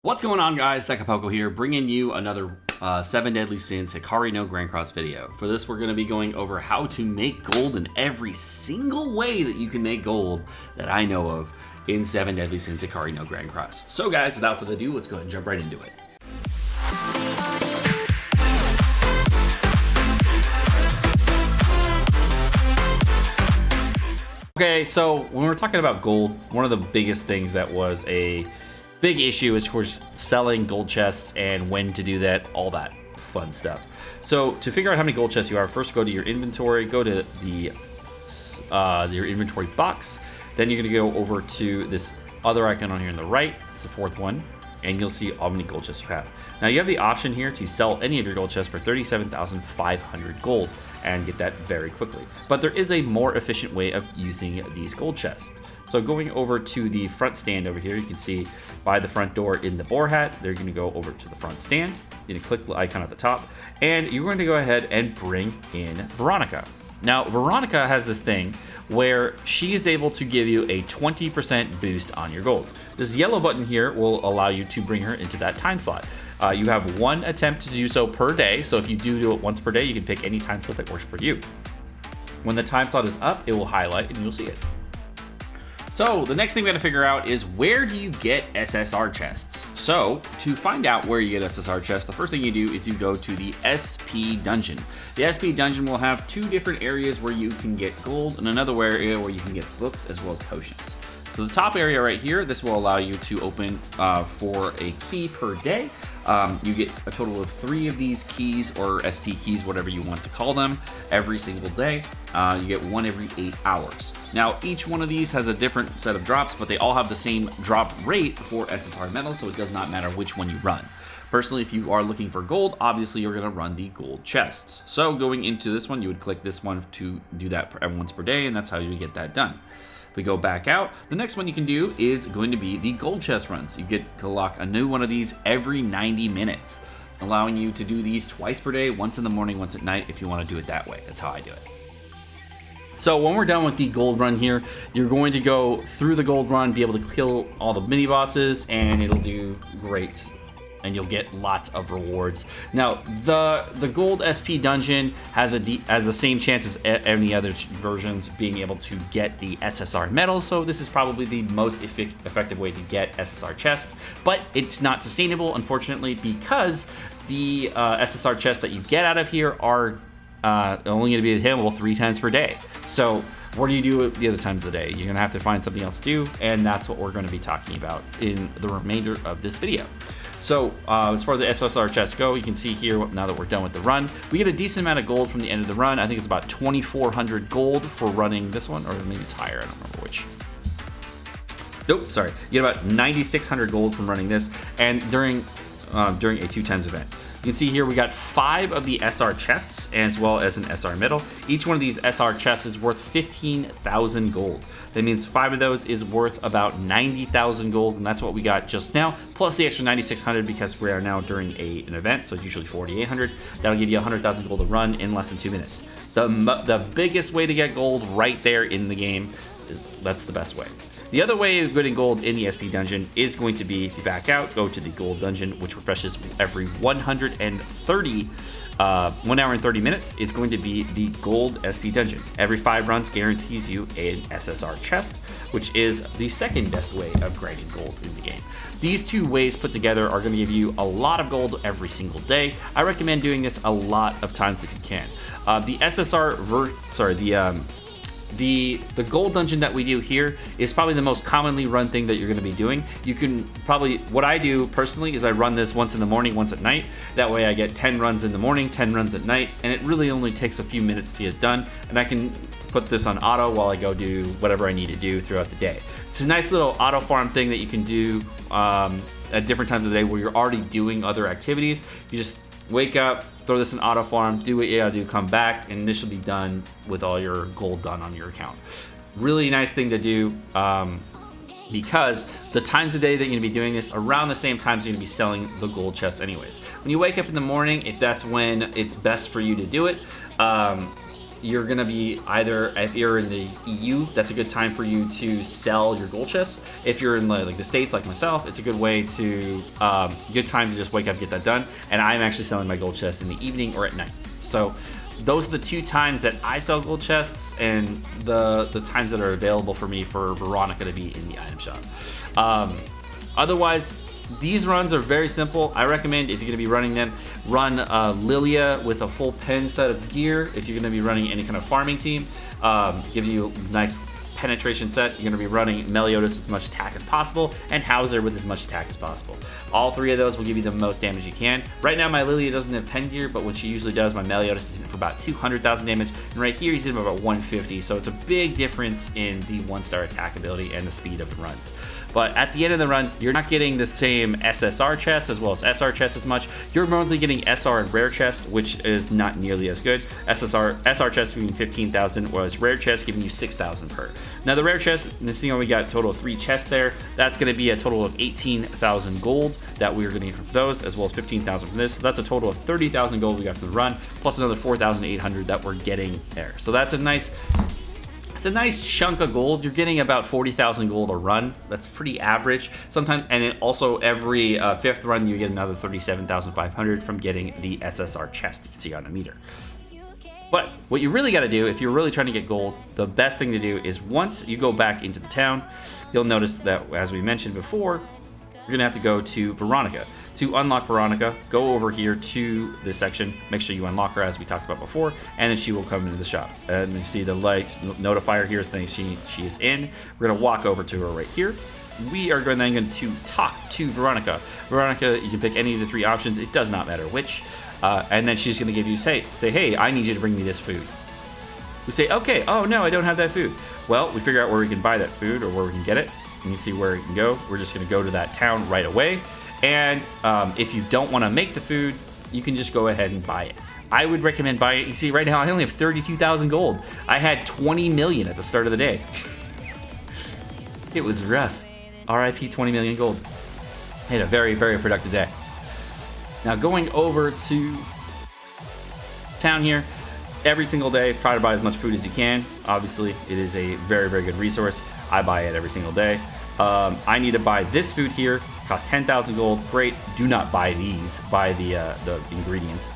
What's going on, guys? Sekapoko here, bringing you another 7 Deadly Sins Hikari no Grand Cross video. For this, we're going to be going over how to make gold in every single way that you can make gold that I know of in 7 Deadly Sins Hikari no Grand Cross. So guys, without further ado, let's go ahead and jump right into it. Okay, so when we're talking about gold, one of the biggest things that was a big issue is, of course, selling gold chests and when to do that, all that fun stuff. So to figure out how many gold chests you have, first go to your inventory, go to the your inventory box. Then you're gonna go over to this other icon on here on the right. It's the fourth one, and you'll see how many gold chests you have. Now you have the option here to sell any of your gold chests for 37,500 gold and get that very quickly. But there is a more efficient way of using these gold chests. So going over to the front stand over here, you can see by the front door in the boar hat, they're gonna go over to the front stand. You're gonna click the icon at the top, and you're going to go ahead and bring in Veronica. Now, Veronica has this thing where she is able to give you a 20% boost on your gold. This yellow button here will allow you to bring her into that time slot. You have one attempt to do so per day, so if you do it once per day, you can pick any time slot that works for you. When the time slot is up, it will highlight and you'll see it. So the next thing we gotta figure out is, where do you get SSR chests? So to find out where you get SSR chests, the first thing you do is you go to the SP dungeon. The SP dungeon will have two different areas where you can get gold and another area where you can get books as well as potions. So the top area right here, this will allow you to open for a key per day. You get a total of 3 of these keys, or SP keys, whatever you want to call them, every single day. You get one every 8 hours. Now, each one of these has a different set of drops, but they all have the same drop rate for SSR metal, so it does not matter which one you run. Personally, if you are looking for gold, obviously you're going to run the gold chests. So going into this one, you would click this one to do that once per day, and that's how you get that done. If we go back out, the next one you can do is going to be the gold chest runs. You get to lock a new one of these every 90 minutes, allowing you to do these twice per day, once in the morning, once at night, if you want to do it that way. That's how I do it. So when we're done with the gold run here, you're going to go through the gold run, be able to kill all the mini bosses, and it'll do great. And you'll get lots of rewards. Now, the gold SP dungeon has the same chance as any other versions being able to get the SSR medals, so this is probably the most effective way to get SSR chest, but it's not sustainable, unfortunately, because the SSR chests that you get out of here are only going to be available 3 times per day. So what do you do the other times of the day? You're going to have to find something else to do, and that's what we're going to be talking about in the remainder of this video. So as far as the SSR chests go, you can see here, now that we're done with the run, we get a decent amount of gold from the end of the run. I think it's about 2,400 gold for running this one, or maybe it's higher, I don't remember which. Nope, sorry. You get about 9,600 gold from running this, and during a 2 times event. You can see here we got 5 of the SR chests as well as an SR medal. Each one of these SR chests is worth 15,000 gold. That means 5 of those is worth about 90,000 gold, and that's what we got just now, plus the extra 9,600 because we are now during an event, so usually 4,800. That'll give you 100,000 gold to run in less than 2 minutes. The biggest way to get gold right there in the game, that's the best way. The other way of getting gold in the SP dungeon is going to be, if you back out, go to the gold dungeon, which refreshes every 1 hour and 30 minutes, is going to be the gold SP dungeon. Every 5 runs guarantees you an SSR chest, which is the second best way of grinding gold in the game. These 2 ways put together are going to give you a lot of gold every single day. I recommend doing this a lot of times if you can. The gold dungeon that we do here is probably the most commonly run thing that you're going to be doing. You can probably, what I do personally is I run this once in the morning, once at night. That way I get 10 runs in the morning, 10 runs at night, and it really only takes a few minutes to get done. And I can put this on auto while I go do whatever I need to do throughout the day. It's a nice little auto farm thing that you can do at different times of the day where you're already doing other activities. You just wake up, throw this in auto farm, do what you gotta do, come back, and this will be done with all your gold done on your account. Really nice thing to do because the times of the day that you're gonna be doing this, around the same times you're gonna be selling the gold chest anyways. When you wake up in the morning, if that's when it's best for you to do it, you're gonna be either, if you're in the EU, that's a good time for you to sell your gold chests. If you're in like the States, like myself, it's a good way to, good time to just wake up and get that done. And I'm actually selling my gold chests in the evening or at night. So those are the 2 times that I sell gold chests, and the times that are available for me for Veronica to be in the item shop. Otherwise, these runs are very simple. I recommend, if you're gonna be running them, run Lilia with a full pen set of gear. If you're gonna be running any kind of farming team, give you a nice penetration set. You're gonna be running Meliodas with as much attack as possible, and Hauser with as much attack as possible. All 3 of those will give you the most damage you can. Right now, my Lilia doesn't have pen gear, but what she usually does, my Meliodas is hitting for about 200,000 damage, and right here he's hitting about 150. So it's a big difference in the 1-star attack ability and the speed of the runs. But at the end of the run, you're not getting the same SSR chest as well as SR chest as much. You're mostly getting SR and rare chest, which is not nearly as good. SR chest giving you 15,000, whereas rare chest giving you 6,000 per. Now the rare chest, this thing we got a total of 3 chests there. That's going to be a total of 18,000 gold that we're going to get from those, as well as 15,000 from this. So that's a total of 30,000 gold we got from the run, plus another 4,800 that we're getting there. So that's a nice chunk of gold. You're getting about 40,000 gold a run. That's pretty average. Sometimes, and then also every 5th run you get another 37,500 from getting the SSR chest you can see on the meter. But what you really got to do, if you're really trying to get gold, the best thing to do is once you go back into the town, you'll notice that, as we mentioned before, you're going to have to go to Veronica. To unlock Veronica, go over here to this section, make sure you unlock her as we talked about before, and then she will come into the shop. And you see the lights notifier here saying she is in. We're going to walk over to her right here. We are then going to talk to Veronica. Veronica, you can pick any of the 3 options. It does not matter which. And then she's going to give you, say, hey, I need you to bring me this food. We say, okay, oh no, I don't have that food. Well, we figure out where we can buy that food or where we can get it. You can see where it can go. We're just going to go to that town right away. And if you don't want to make the food, you can just go ahead and buy it. I would recommend buying it. You see, right now I only have 32,000 gold. I had 20 million at the start of the day. It was rough. RIP 20 million gold. I had a very, very productive day. Now going over to town here, every single day, try to buy as much food as you can. Obviously, it is a very, very good resource. I buy it every single day. I need to buy this food here. Costs 10,000 gold. Great. Do not buy these. Buy the ingredients.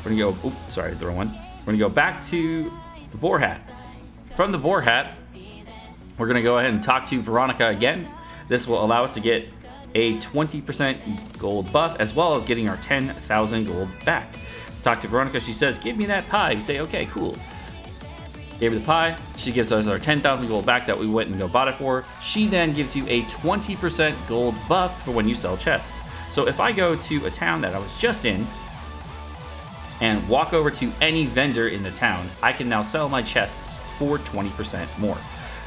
We're gonna go. Oops, sorry, the wrong one. We're gonna go back to the boar hat. From the boar hat, we're gonna go ahead and talk to Veronica again. This will allow us to get a 20% gold buff, as well as getting our 10,000 gold back. Talk to Veronica. She says, "Give me that pie." We say, "Okay, cool." Gave her the pie. She gives us our 10,000 gold back that we went and bought it for. She then gives you a 20% gold buff for when you sell chests. So if I go to a town that I was just in and walk over to any vendor in the town, I can now sell my chests for 20% more.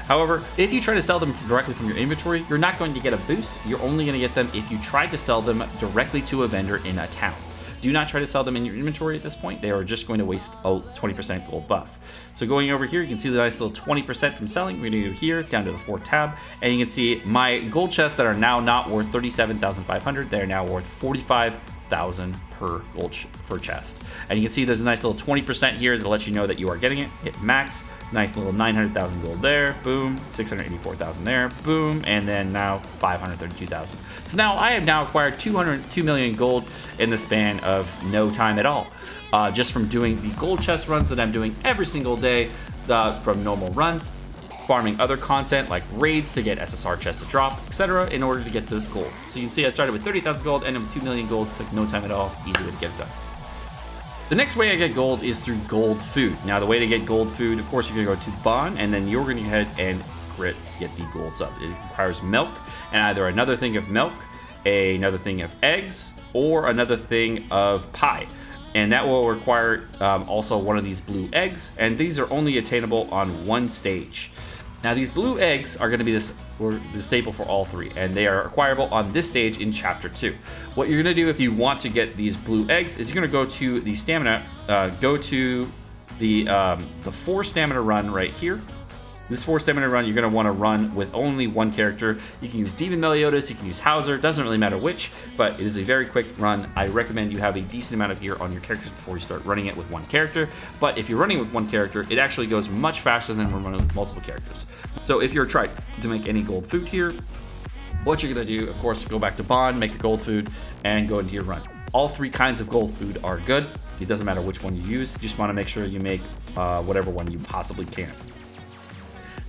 However, if you try to sell them directly from your inventory, you're not going to get a boost. You're only going to get them if you try to sell them directly to a vendor in a town. Do not try to sell them in your inventory at this point. They are just going to waste a 20% gold buff. So going over here, you can see the nice little 20% from selling. We're going to go here, down to the 4th tab, and you can see my gold chests that are now not worth 37,500. They're now worth 45,000 per per chest. And you can see there's a nice little 20% here to let you know that you are getting it. Hit max. Nice little 900,000 gold there, boom, 684,000 there, boom, and then now 532,000. So now I have now acquired 202 million gold in the span of no time at all, just from doing the gold chest runs that I'm doing every single day, from normal runs, farming other content like raids to get SSR chests to drop, etc., in order to get this gold. So you can see I started with 30,000 gold, ended with 2 million gold, took no time at all, easy way to get it done. The next way I get gold is through gold food. Now the way to get gold food, of course, you're gonna go to Bond, and then you're gonna go ahead and get the golds up. It requires milk, and either another thing of milk, another thing of eggs, or another thing of pie. And that will require also one of these blue eggs, and these are only attainable on one stage. Now these blue eggs are going to be the staple for all 3, and they are acquirable on this stage in Chapter 2. What you're going to do if you want to get these blue eggs is you're going to go to the stamina, go to the 4 stamina run right here, This 4 stamina run, you're going to want to run with only one character. You can use Demon Meliodas, you can use Hauser, doesn't really matter which, but it is a very quick run. I recommend you have a decent amount of gear on your characters before you start running it with one character. But if you're running with one character, it actually goes much faster than when running with multiple characters. So if you're trying to make any gold food here, what you're going to do, of course, go back to Bond, make your gold food, and go into your run. All 3 kinds of gold food are good. It doesn't matter which one you use. You just want to make sure you make whatever one you possibly can.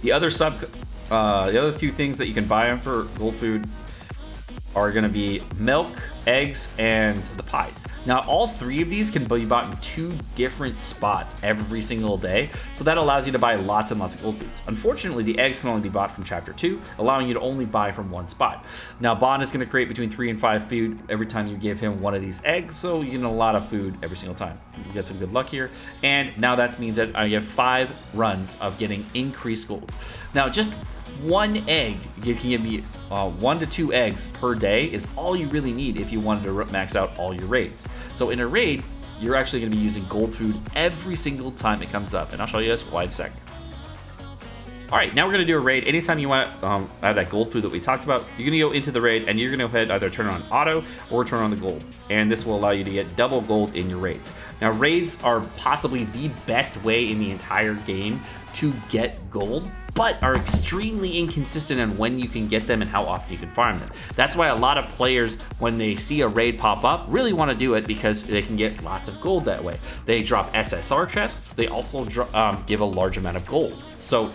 The other few things that you can buy for gold food are going to be milk, eggs, and the pies. Now, all 3 of these can be bought in 2 different spots every single day, so that allows you to buy lots and lots of gold foods. Unfortunately, the eggs can only be bought from Chapter 2, allowing you to only buy from one spot. Now, Bond is going to create between 3 and 5 food every time you give him one of these eggs, so you get a lot of food every single time. You get some good luck here, and now that means that I have 5 runs of getting increased gold. Now, just one egg can give me 1 to 2 eggs per day is all you really need if you wanted to max out all your raids. So in a raid, you're actually going to be using gold food every single time it comes up, and I'll show you this why in a second. All right, now we're going to do a raid. Anytime you want to have that gold food that we talked about, you're going to go into the raid and you're going to go ahead either turn on auto or turn on the gold, and this will allow you to get double gold in your raids. Now, raids are possibly the best way in the entire game to get gold, but are extremely inconsistent on when you can get them and how often you can farm them. That's why a lot of players, when they see a raid pop up, really want to do it because they can get lots of gold that way. They drop SSR chests. They also give a large amount of gold. So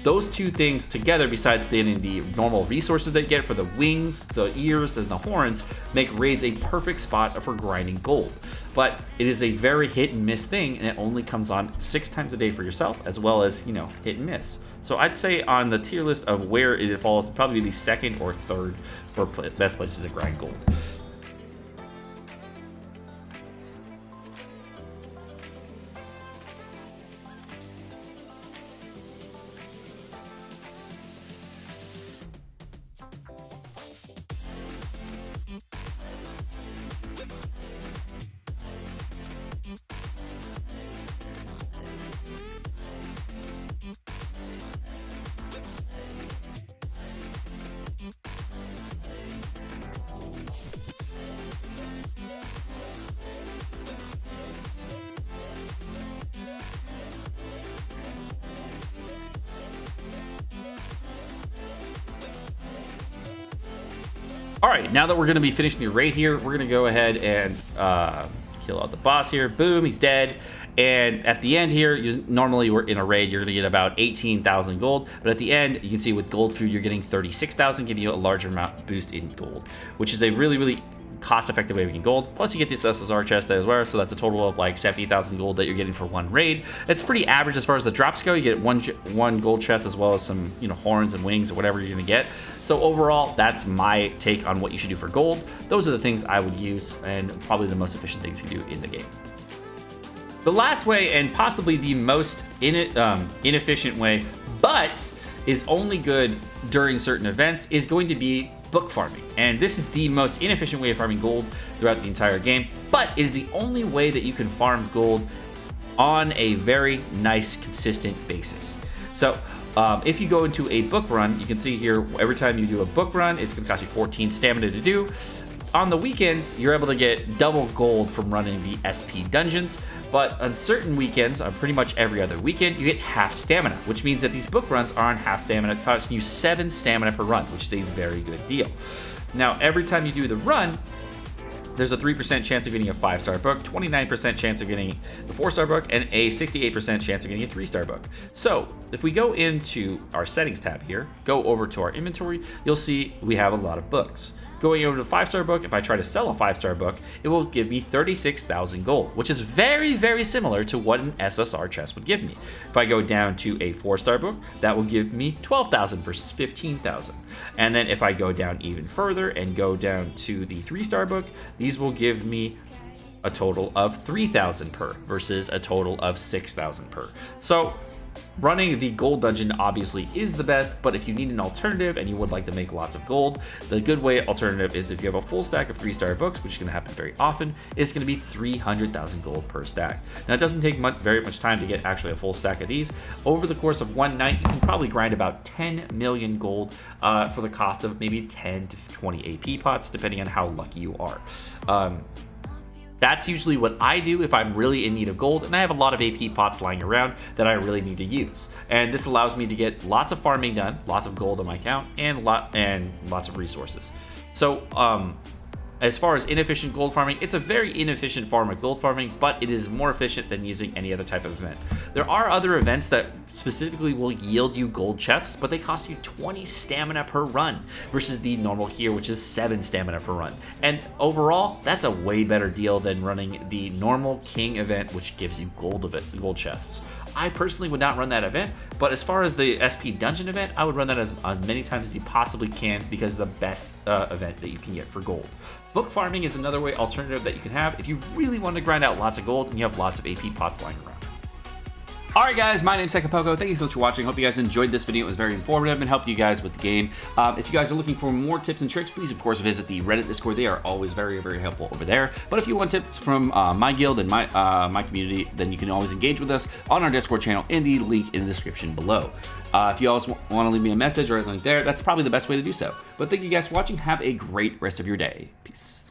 those 2 things together, besides getting the normal resources they get for the wings, the ears, and the horns, make raids a perfect spot for grinding gold. But it is a very hit and miss thing, and it only comes on 6 times a day for yourself, as well as, hit and miss. So I'd say on the tier list of where it falls, it'd probably be the 2nd or 3rd for best places to grind gold. All right, now that we're going to be finishing the raid here, we're going to go ahead and kill out the boss here. Boom, he's dead. And at the end here, normally we're in a raid, you're going to get about 18,000 gold. But at the end, you can see with gold food, you're getting 36,000, giving you a larger amount boost in gold, which is a really, really cost-effective way of getting gold. Plus, you get this SSR chest there as well, so that's a total of like 70,000 gold that you're getting for one raid. It's pretty average as far as the drops go. You get one gold chest as well as some, horns and wings or whatever you're gonna get. So overall, that's my take on what you should do for gold. Those are the things I would use, and probably the most efficient things you do in the game. The last way, and possibly the most inefficient way, but is only good during certain events, is going to be book farming. And this is the most inefficient way of farming gold throughout the entire game, but is the only way that you can farm gold on a very nice, consistent basis. So if you go into a book run, you can see here, every time you do a book run, it's gonna cost you 14 stamina to do. On the weekends, you're able to get double gold from running the SP dungeons, but on certain weekends, on pretty much every other weekend, you get half stamina, which means that these book runs are on half stamina, costing you 7 stamina per run, which is a very good deal. Now, every time you do the run, there's a 3% chance of getting a 5-star book, 29% chance of getting the 4-star book, and a 68% chance of getting a 3-star book. So if we go into our settings tab here, go over to our inventory, you'll see we have a lot of books. Going over to the 5-star book, if I try to sell a 5-star book, it will give me 36,000 gold, which is very, very similar to what an SSR chest would give me. If I go down to a 4-star book, that will give me 12,000 versus 15,000. And then if I go down even further and go down to the 3-star book, these will give me a total of 3,000 per versus a total of 6,000 per. So running the gold dungeon obviously is the best, but if you need an alternative and you would like to make lots of gold, the good way alternative is if you have a full stack of 3-star books, which is going to happen very often, it's going to be 300,000 gold per stack. Now, it doesn't take very much time to get actually a full stack of these. Over the course of one night, you can probably grind about 10 million gold for the cost of maybe 10 to 20 AP pots, depending on how lucky you are. That's usually what I do if I'm really in need of gold and I have a lot of AP pots lying around that I really need to use. And this allows me to get lots of farming done, lots of gold on my account, and lots of resources. So as far as inefficient gold farming, it's a very inefficient form of gold farming, but it is more efficient than using any other type of event. There are other events that specifically will yield you gold chests, but they cost you 20 stamina per run versus the normal here, which is 7 stamina per run. And overall, that's a way better deal than running the normal king event, which gives you gold chests. I personally would not run that event, but as far as the SP dungeon event, I would run that as many times as you possibly can because it's the best event that you can get for gold. Book farming is another alternative that you can have if you really want to grind out lots of gold and you have lots of AP pots lying around. Alright guys, my name's Sekapoko. Thank you so much for watching. Hope you guys enjoyed this video. It was very informative and helped you guys with the game. If you guys are looking for more tips and tricks, please of course visit the Reddit Discord. They are always very, very helpful over there. But if you want tips from my guild and my community, then you can always engage with us on our Discord channel in the link in the description below. If you always want to leave me a message or anything there, that's probably the best way to do so. But thank you guys for watching. Have a great rest of your day. Peace.